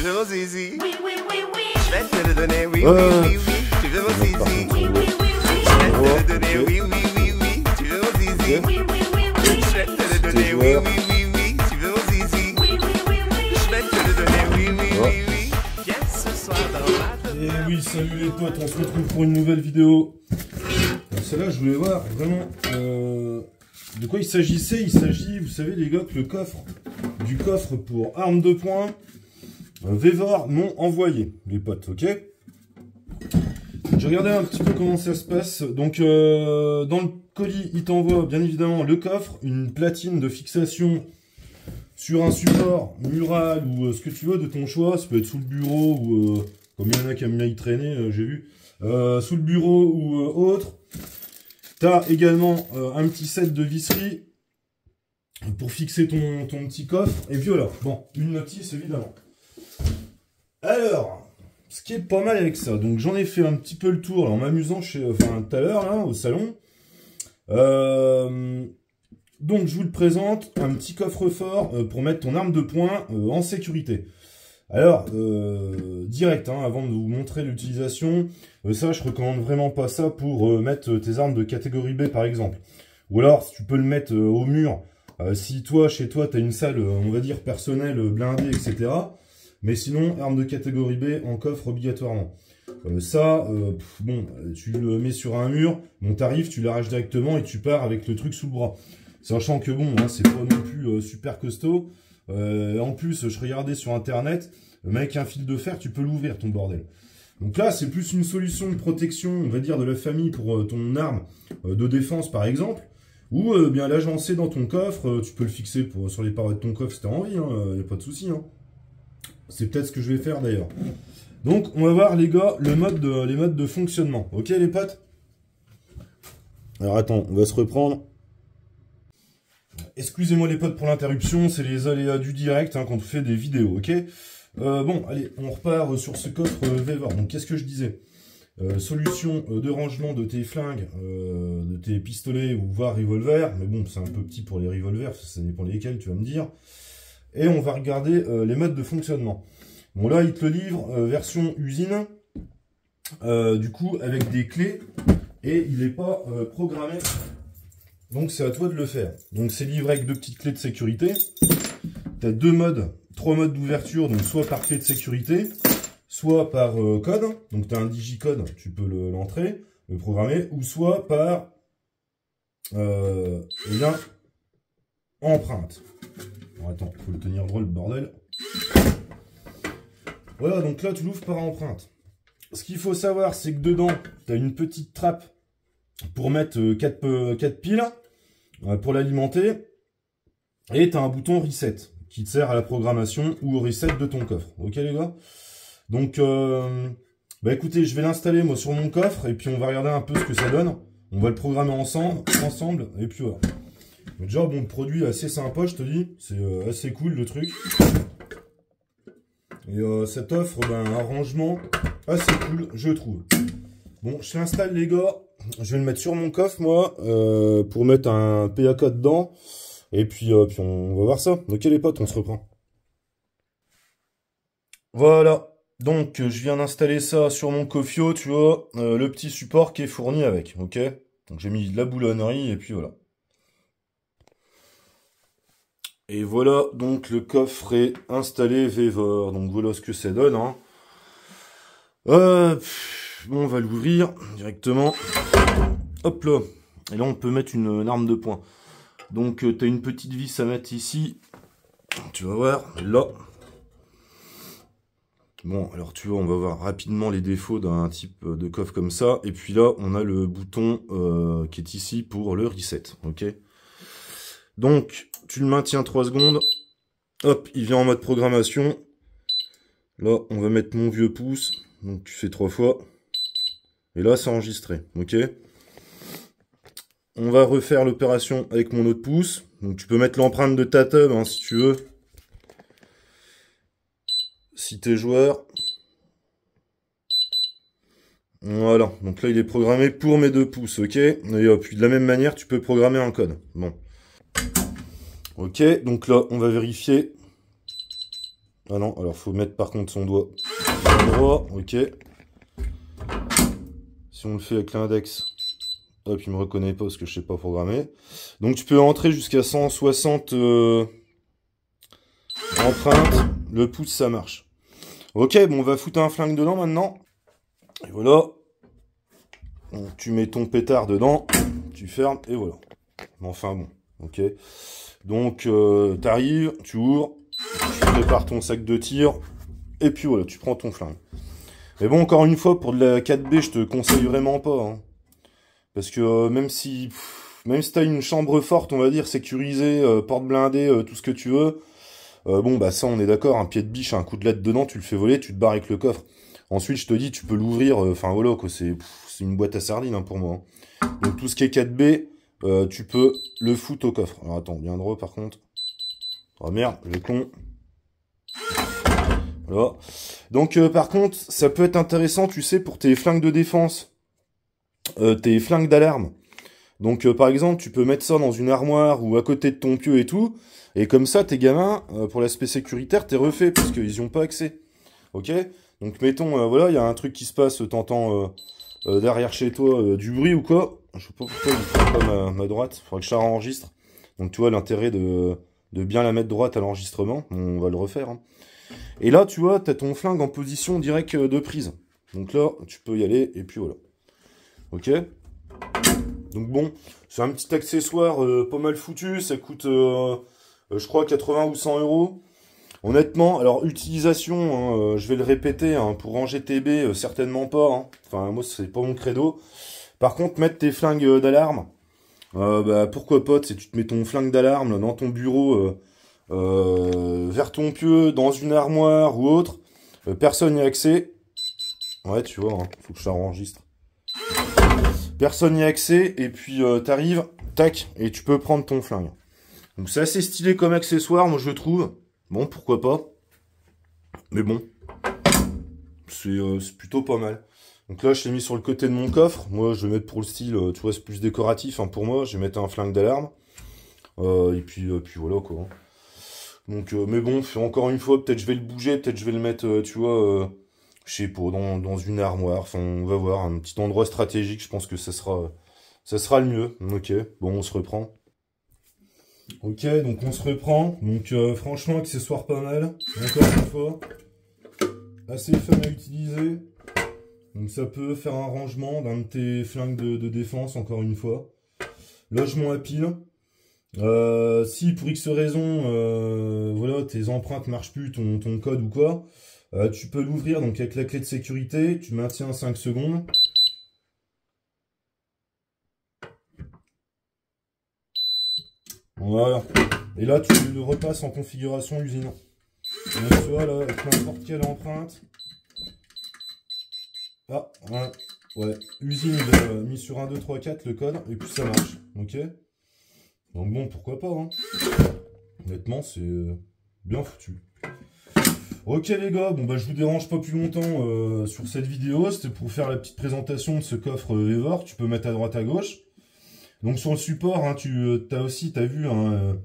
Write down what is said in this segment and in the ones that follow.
veux mon zizi? Oui, oui, oui, oui. Je vais te le donner, oui, oui, oui, oui. Tu veux mon zizi? Oui, oui, oui, oui. Je vais te le donner, oui, oui, oui, oui. Tu veux mon zizi? Oui, oui, oui, oui. Je vais te le donner, oui, oui, oui, oui. Tu veux mon zizi? Oui, oui, oui, oui. Je vais te le donner, oui, oui, oui, oui. Viens ce soir dans ma Et oui, salut les potes, on se retrouve pour une nouvelle vidéo. Celle-là, je voulais voir vraiment de quoi il s'agissait. Il s'agit, vous savez les gars, que le coffre, du coffre pour armes de poing, Vevor m'ont envoyé, les potes, ok? J'ai regardé un petit peu comment ça se passe. Donc, dans le colis, il t'envoie bien évidemment le coffre, une platine de fixation sur un support mural ou ce que tu veux de ton choix. Ça peut être sous le bureau ou comme il y en a qui aiment bien y traîner, j'ai vu, sous le bureau ou autre. Tu as également un petit set de visserie pour fixer ton petit coffre. Et puis voilà, bon, une notice évidemment. Alors, ce qui est pas mal avec ça, donc j'en ai fait un petit peu le tour là, en m'amusant tout à l'heure là, au salon. Donc je vous le présente, un petit coffre-fort pour mettre ton arme de poing en sécurité. Alors, direct, hein, avant de vous montrer l'utilisation, ça je recommande vraiment pas ça pour mettre tes armes de catégorie B par exemple. Ou alors, tu peux le mettre au mur, si toi, chez toi, tu as une salle, on va dire, personnelle, blindée, etc. Mais sinon, arme de catégorie B en coffre obligatoirement. Bon, tu le mets sur un mur, bon, t'arrives, tu l'arraches directement et tu pars avec le truc sous le bras. Sachant que bon, hein, c'est pas non plus super costaud. En plus, je regardais sur internet, avec un fil de fer, tu peux l'ouvrir ton bordel. Donc là, c'est plus une solution de protection, on va dire, de la famille pour ton arme de défense par exemple. Ou bien l'agencer dans ton coffre, tu peux le fixer sur les parois de ton coffre si t'as envie, y a pas de souci. Hein. C'est peut-être ce que je vais faire d'ailleurs. Donc on va voir les gars, les modes de fonctionnement. Ok les potes? Alors attends, on va se reprendre. Excusez-moi les potes pour l'interruption, c'est les aléas du direct hein, quand on fait des vidéos, ok? Bon, allez, on repart sur ce coffre Vevor. Donc qu'est-ce que je disais? Solution de rangement de tes flingues, de tes pistolets ou voire revolver. Mais bon, c'est un peu petit pour les revolvers, ça dépend lesquels, tu vas me dire. Et on va regarder les modes de fonctionnement. Bon là, il te le livre version usine, du coup avec des clés, et il n'est pas programmé. Donc c'est à toi de le faire. Donc c'est livré avec deux petites clés de sécurité. Tu as trois modes d'ouverture, donc soit par clé de sécurité, soit par code. Donc tu as un digicode, tu peux l'entrer, le programmer, ou soit par empreinte. Bon, attends, faut le tenir droit le bordel. Voilà, donc là tu l'ouvres par empreinte. Ce qu'il faut savoir, c'est que dedans, tu as une petite trappe pour mettre 4 piles pour l'alimenter. Et tu as un bouton reset qui te sert à la programmation ou au reset de ton coffre. Ok les gars? Donc, bah écoutez, je vais l'installer moi sur mon coffre et puis on va regarder un peu ce que ça donne. On va le programmer ensemble et puis voilà. Déjà, bon, le produit est assez sympa, je te dis. C'est assez cool le truc. Et ça t'offre un rangement assez cool, je trouve. Bon, je l'installe les gars. Je vais le mettre sur mon coffre, moi, pour mettre un PA code dedans. Et puis on va voir ça. Ok les potes, on se reprend. Voilà. Donc, je viens d'installer ça sur mon Cofio, tu vois. Le petit support qui est fourni avec, ok. Donc, j'ai mis de la boulonnerie et puis voilà. Et voilà, donc le coffre est installé Vevor. Donc voilà ce que ça donne. Hein. Bon, on va l'ouvrir directement. Hop là. Et là, on peut mettre une arme de poing. Donc, tu as une petite vis à mettre ici. Tu vas voir, là. Bon, alors tu vois, on va voir rapidement les défauts d'un type de coffre comme ça. Et puis là, on a le bouton qui est ici pour le reset. Ok. Donc, tu le maintiens 3 secondes. Hop, il vient en mode programmation. Là, on va mettre mon vieux pouce. Donc, tu fais 3 fois. Et là, c'est enregistré. Ok. On va refaire l'opération avec mon autre pouce. Donc, tu peux mettre l'empreinte de ta tub hein, si tu veux. Si t'es joueur. Voilà. Donc là, il est programmé pour mes 2 pouces. Ok. Et puis, de la même manière, tu peux programmer un code. Bon. Ok, donc là, on va vérifier. Ah non, alors faut mettre par contre son doigt droit, ok. Si on le fait avec l'index, hop, il me reconnaît pas parce que je sais pas programmer. Donc tu peux entrer jusqu'à 160 empreintes. Le pouce, ça marche. Ok, bon, on va foutre un flingue dedans maintenant. Et voilà. Donc, tu mets ton pétard dedans, tu fermes, et voilà. Enfin bon, ok. Donc, t'arrives, tu ouvres, tu prépares ton sac de tir, et puis voilà, tu prends ton flingue. Mais bon, encore une fois, pour de la 4B, je te conseille vraiment pas. Hein. Parce que même si t'as une chambre forte, on va dire, sécurisée, porte blindée, tout ce que tu veux, bon, bah ça, on est d'accord, un pied de biche, un coup de latte dedans, tu le fais voler, tu te barres avec le coffre. Ensuite, je te dis, tu peux l'ouvrir, enfin voilà, quoi, c'est une boîte à sardines hein, pour moi. Hein. Donc tout ce qui est 4B, tu peux le foutre au coffre. Alors attends, bien droit par contre. Oh merde, j'ai con. Voilà. Donc par contre, ça peut être intéressant, tu sais, pour tes flingues de défense, tes flingues d'alarme. Donc par exemple, tu peux mettre ça dans une armoire ou à côté de ton pieu et tout. Et comme ça, tes gamins, pour l'aspect sécuritaire, t'es refait parce qu'ils n'y ont pas accès. Ok? Donc mettons, voilà, il y a un truc qui se passe, t'entends derrière chez toi du bruit ou quoi. Je sais pas pourquoi il prend pas ma droite. Faudrait que je la enregistre. Donc tu vois l'intérêt de bien la mettre droite à l'enregistrement. On va le refaire. Hein. Et là, tu vois, t'as ton flingue en position directe de prise. Donc là, tu peux y aller et puis voilà. Ok? Donc bon, c'est un petit accessoire pas mal foutu. Ça coûte, je crois, 80 ou 100 euros. Honnêtement, alors utilisation, hein, je vais le répéter, hein, pour ranger TB, certainement pas. Hein. Enfin, moi, c'est pas mon credo. Par contre, mettre tes flingues d'alarme, bah, pourquoi pas, tu te mets ton flingue d'alarme dans ton bureau, vers ton pieu, dans une armoire ou autre. Personne n'y a accès. Ouais, tu vois, hein, faut que je l'enregistre. Personne n'y a accès, et puis t'arrives, tac, et tu peux prendre ton flingue. Donc c'est assez stylé comme accessoire, moi je trouve. Bon, pourquoi pas. Mais bon, c'est plutôt pas mal. Donc là, je l'ai mis sur le côté de mon coffre. Moi, je vais mettre pour le style, tu vois, c'est plus décoratif hein, pour moi. Je vais mettre un flingue d'alarme. Et puis voilà, quoi. Donc, mais bon, encore une fois, peut-être je vais le bouger, peut-être je vais le mettre, tu vois, je sais pas, dans une armoire. Enfin, on va voir, un petit endroit stratégique. Je pense que ça sera le mieux. Ok, bon, on se reprend. Ok, donc on se reprend. Donc franchement, accessoire pas mal. Encore une fois. Assez fun à utiliser. Donc ça peut faire un rangement d'un de tes flingues de défense, encore une fois. Logement à pile. Si pour X raison, voilà, tes empreintes marchent plus, ton code ou quoi, tu peux l'ouvrir donc avec la clé de sécurité, tu maintiens 5 secondes. Voilà. Et là, tu le repasses en configuration usine. Donc, tu vois, là, avec n'importe quelle empreinte. Ah, ouais. Usine mis sur 1, 2, 3, 4, le code, et puis ça marche. Ok. Donc bon, pourquoi pas, hein. Honnêtement, c'est bien foutu. Ok les gars, bon bah je vous dérange pas plus longtemps sur cette vidéo. C'était pour faire la petite présentation de ce coffre Evor. Tu peux mettre à droite à gauche. Donc sur le support, hein, t'as vu, hein,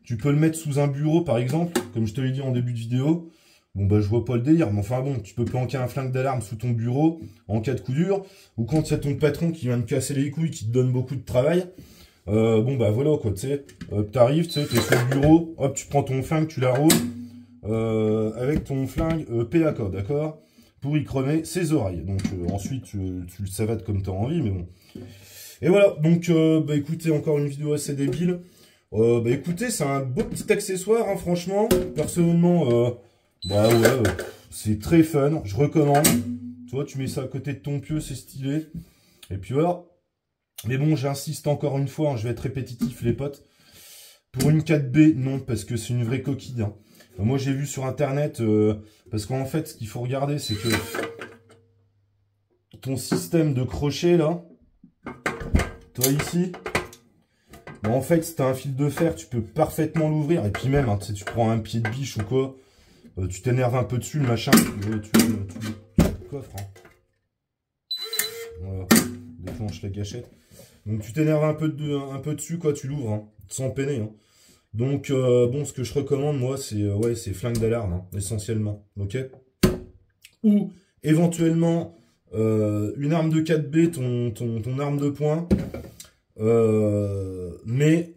tu peux le mettre sous un bureau par exemple, comme je te l'ai dit en début de vidéo. Bon bah je vois pas le délire, mais enfin bon, tu peux planquer un flingue d'alarme sous ton bureau en cas de coup dur, ou quand il y a ton patron qui vient te casser les couilles, qui te donne beaucoup de travail. Bon bah voilà quoi, tu sais, t'arrives, tu sais, t'es sur le bureau, hop, tu prends ton flingue, tu l'arroses, avec ton flingue PAK, d'accord, pour y crever ses oreilles. Donc ensuite, tu le savates comme t'as envie, mais bon. Et voilà, donc bah écoutez, encore une vidéo assez débile. Bah écoutez, c'est un beau petit accessoire, hein, franchement. Personnellement, bah ouais, c'est très fun, je recommande. Tu vois, tu mets ça à côté de ton pieu, c'est stylé. Et puis voilà. Mais bon, j'insiste encore une fois, hein, je vais être répétitif les potes. Pour une 4B, non, parce que c'est une vraie coquille. Hein. Moi j'ai vu sur internet, parce qu'en fait ce qu'il faut regarder c'est que ton système de crochet là, toi ici, bah, en fait si t'as un fil de fer tu peux parfaitement l'ouvrir. Et puis même, hein, tu prends un pied de biche ou quoi, tu t'énerves un peu dessus le machin, tu le coffre. Hein. Voilà, déclenche la gâchette. Donc tu t'énerves un peu dessus quoi, tu l'ouvres, hein, sans peiner. Hein. Donc, bon, ce que je recommande, moi, c'est ouais, c'est flingue d'alarme, hein, essentiellement, ok? Ou, éventuellement, une arme de 4B, ton arme de poing, mais,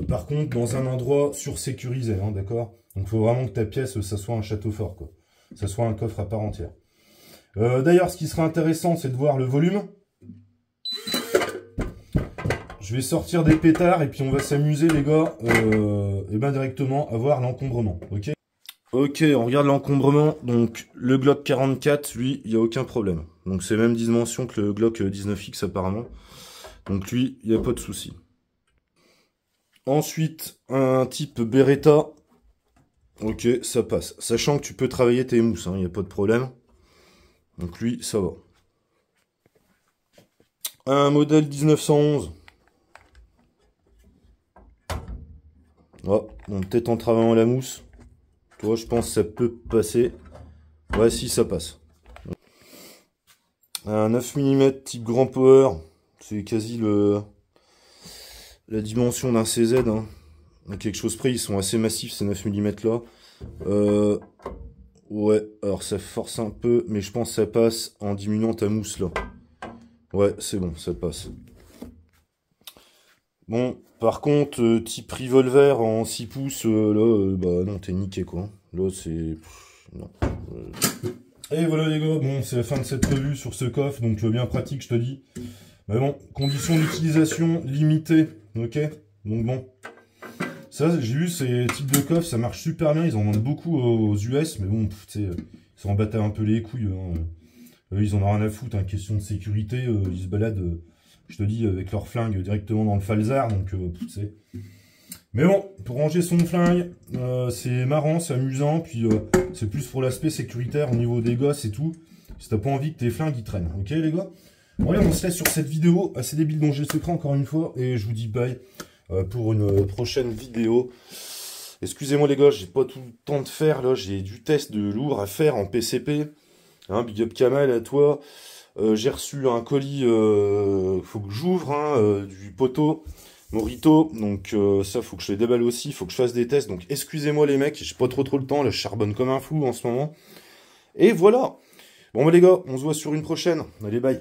par contre, dans un endroit sursécurisé, hein, d'accord? Donc, il faut vraiment que ta pièce, ça soit un château fort, quoi. Ça soit un coffre à part entière. D'ailleurs, ce qui serait intéressant, c'est de voir le volume. Je vais sortir des pétards et puis on va s'amuser, les gars, et ben directement à voir l'encombrement, ok? Ok, on regarde l'encombrement. Donc, le Glock 44, lui, il n'y a aucun problème. Donc, c'est même dimension que le Glock 19X, apparemment. Donc, lui, il n'y a pas de souci. Ensuite, un type Beretta. Ok, ça passe. Sachant que tu peux travailler tes mousses, hein, il n'y a pas de problème. Donc lui, ça va. Un modèle 1911. Oh, donc peut-être en travaillant la mousse. Toi, je pense que ça peut passer. Ouais, si, ça passe. Un 9 mm type grand power. C'est quasi la dimension d'un CZ. Hein. À quelque chose près, ils sont assez massifs ces 9 mm là. Ouais, alors ça force un peu, mais je pense que ça passe en diminuant ta mousse là. Ouais, c'est bon, ça passe. Bon, par contre, type revolver en 6 pouces, là, bah non, t'es niqué quoi. Là, c'est... Non. Et voilà les gars, bon, c'est la fin de cette revue sur ce coffre, donc bien pratique, je te dis. Mais bon, conditions d'utilisation limitées, ok? Donc bon. Ça, j'ai vu ces types de coffres, ça marche super bien. Ils en vendent beaucoup aux US, mais bon, tu sais, ils s'en battent un peu les couilles. Hein. Ils en ont rien à foutre, hein. Question de sécurité, ils se baladent, je te dis, avec leur flingue directement dans le falzar, donc, tu sais. Mais bon, pour ranger son flingue, c'est marrant, c'est amusant, puis c'est plus pour l'aspect sécuritaire au niveau des gosses et tout. Si t'as pas envie que tes flingues ils traînent, ok les gars? Bon allez, on se laisse sur cette vidéo assez débile dont j'ai le secret encore une fois, et je vous dis bye. Pour une prochaine vidéo. Excusez-moi les gars, j'ai pas tout le temps de faire là, j'ai du test de lourd à faire en PCP. Hein, big up Kamal à toi. J'ai reçu un colis, faut que j'ouvre, hein, du poteau Morito, donc ça faut que je les déballe aussi, faut que je fasse des tests. Donc excusez-moi les mecs, j'ai pas trop le temps, là je charbonne comme un fou en ce moment. Et voilà. Bon bah les gars, on se voit sur une prochaine. Allez bye.